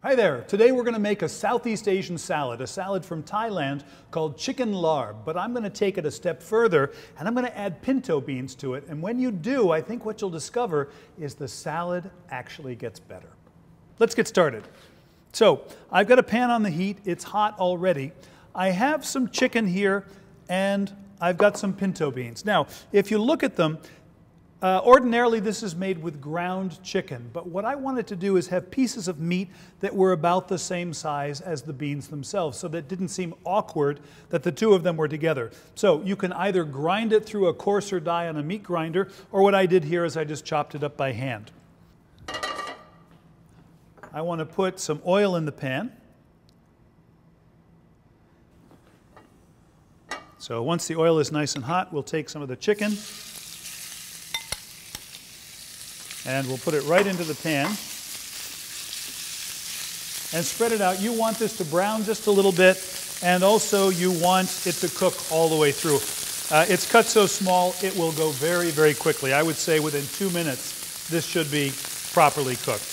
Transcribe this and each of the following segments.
Hi there. Today we're going to make a Southeast Asian salad, a salad from Thailand called chicken larb. But I'm going to take it a step further and I'm going to add pinto beans to it. And when you do, I think what you'll discover is the salad actually gets better. Let's get started. So I've got a pan on the heat. It's hot already. I have some chicken here and I've got some pinto beans. Now, if you look at them, ordinarily this is made with ground chicken, but what I wanted to do is have pieces of meat that were about the same size as the beans themselves, so that it didn't seem awkward that the two of them were together. So you can either grind it through a coarser die on a meat grinder, or what I did here is I just chopped it up by hand. I want to put some oil in the pan. So once the oil is nice and hot, we'll take some of the chicken and we'll put it right into the pan and spread it out. You want this to brown just a little bit, and also you want it to cook all the way through. It's cut so small it will go very, very quickly. I would say within 2 minutes this should be properly cooked.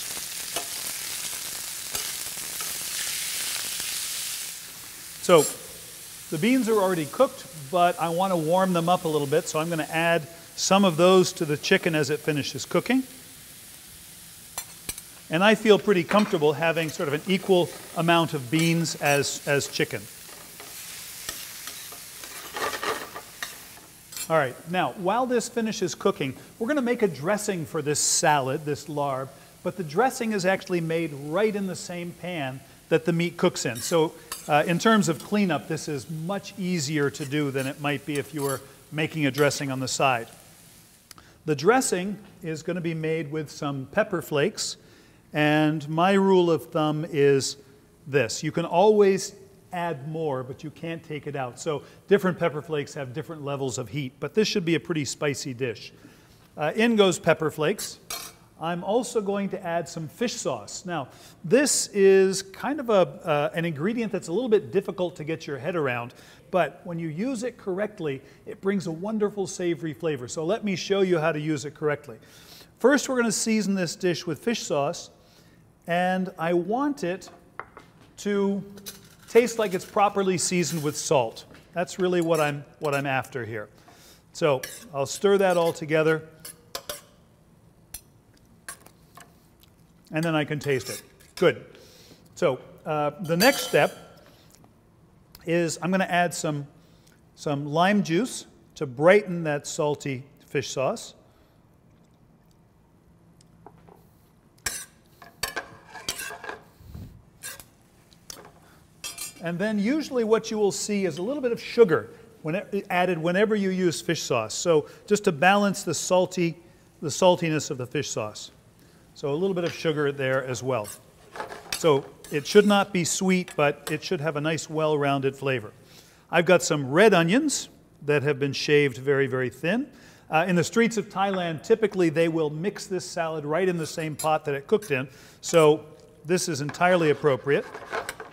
So the beans are already cooked, but I want to warm them up a little bit, so I'm going to add some of those to the chicken as it finishes cooking. And I feel pretty comfortable having sort of an equal amount of beans as chicken. All right, now while this finishes cooking, we're going to make a dressing for this salad, this larb, but the dressing is actually made right in the same pan that the meat cooks in. So in terms of cleanup, this is much easier to do than it might be if you were making a dressing on the side. The dressing is going to be made with some pepper flakes. And my rule of thumb is this. You can always add more, but you can't take it out. So different pepper flakes have different levels of heat, but this should be a pretty spicy dish. In goes pepper flakes. I'm also going to add some fish sauce. Now, this is kind of an ingredient that's a little bit difficult to get your head around, but when you use it correctly, it brings a wonderful savory flavor. So let me show you how to use it correctly. First, we're going to season this dish with fish sauce. And I want it to taste like it's properly seasoned with salt. That's really what I'm after here. So I'll stir that all together, and then I can taste it. Good. So the next step is I'm going to add some lime juice to brighten that salty fish sauce. And then usually what you will see is a little bit of sugar added whenever you use fish sauce. So just to balance the saltiness of the fish sauce. So a little bit of sugar there as well. So it should not be sweet, but it should have a nice well-rounded flavor. I've got some red onions that have been shaved very, very thin. In the streets of Thailand, typically they will mix this salad right in the same pot that it cooked in. So this is entirely appropriate.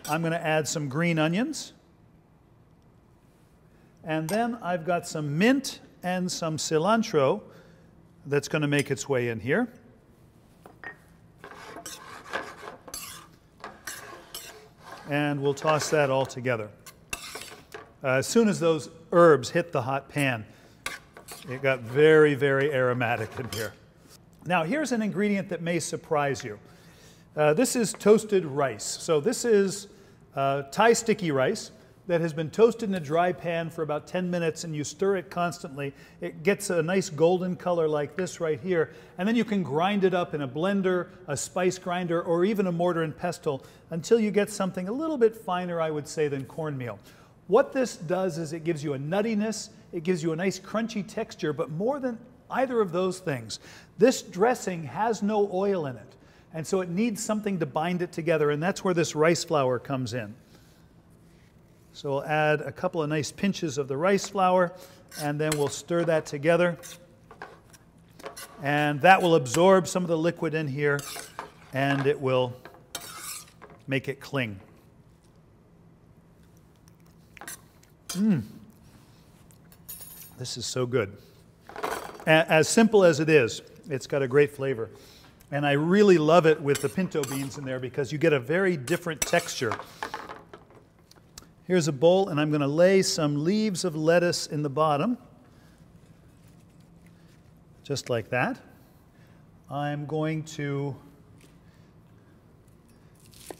I'm going to add some green onions. And then I've got some mint and some cilantro that's going to make its way in here. And we'll toss that all together. As soon as those herbs hit the hot pan, it got very, very aromatic in here. Now here's an ingredient that may surprise you. This is toasted rice. So this is Thai sticky rice that has been toasted in a dry pan for about 10 minutes, and you stir it constantly. It gets a nice golden color like this right here, and then you can grind it up in a blender, a spice grinder, or even a mortar and pestle until you get something a little bit finer, I would say, than cornmeal. What this does is it gives you a nuttiness, it gives you a nice crunchy texture, but more than either of those things, this dressing has no oil in it. And so it needs something to bind it together, and that's where this rice flour comes in. So we'll add a couple of nice pinches of the rice flour, and then we'll stir that together. And that will absorb some of the liquid in here, and it will make it cling. This is so good. As simple as it is, it's got a great flavor. And I really love it with the pinto beans in there because you get a very different texture. Here's a bowl, and I'm going to lay some leaves of lettuce in the bottom, just like that. I'm going to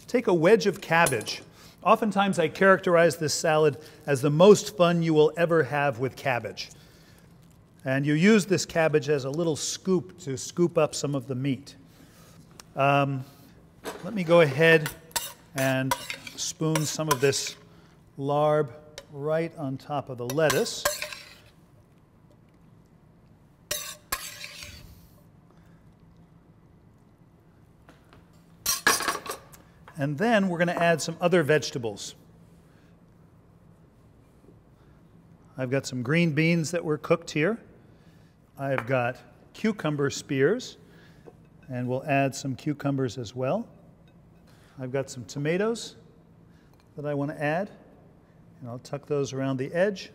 take a wedge of cabbage. Oftentimes I characterize this salad as the most fun you will ever have with cabbage. And you use this cabbage as a little scoop to scoop up some of the meat. Let me go ahead and spoon some of this larb right on top of the lettuce. And then we're going to add some other vegetables. I've got some green beans that were cooked here. I've got cucumber spears, and we'll add some cucumbers as well. I've got some tomatoes that I want to add, and I'll tuck those around the edge.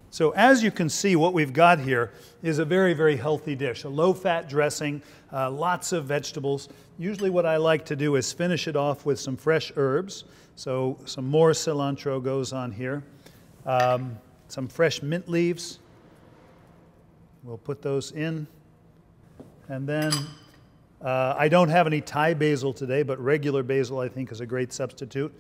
So as you can see, what we've got here is a very, very healthy dish, a low-fat dressing, lots of vegetables. Usually what I like to do is finish it off with some fresh herbs. So some more cilantro goes on here. Some fresh mint leaves. We'll put those in. And then I don't have any Thai basil today, but regular basil I think is a great substitute.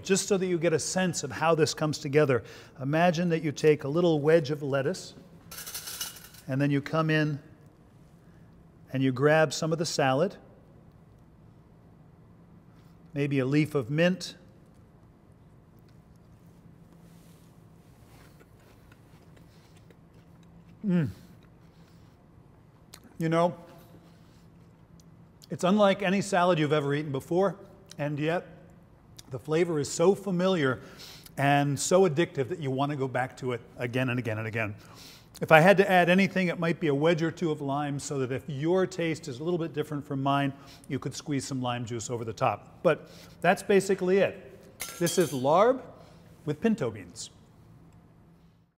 Just so that you get a sense of how this comes together, imagine that you take a little wedge of lettuce, and then you come in and you grab some of the salad, maybe a leaf of mint, You know, it's unlike any salad you've ever eaten before, and yet the flavor is so familiar and so addictive that you want to go back to it again and again and again. If I had to add anything, it might be a wedge or two of lime, so that if your taste is a little bit different from mine, you could squeeze some lime juice over the top. But that's basically it. This is larb with pinto beans.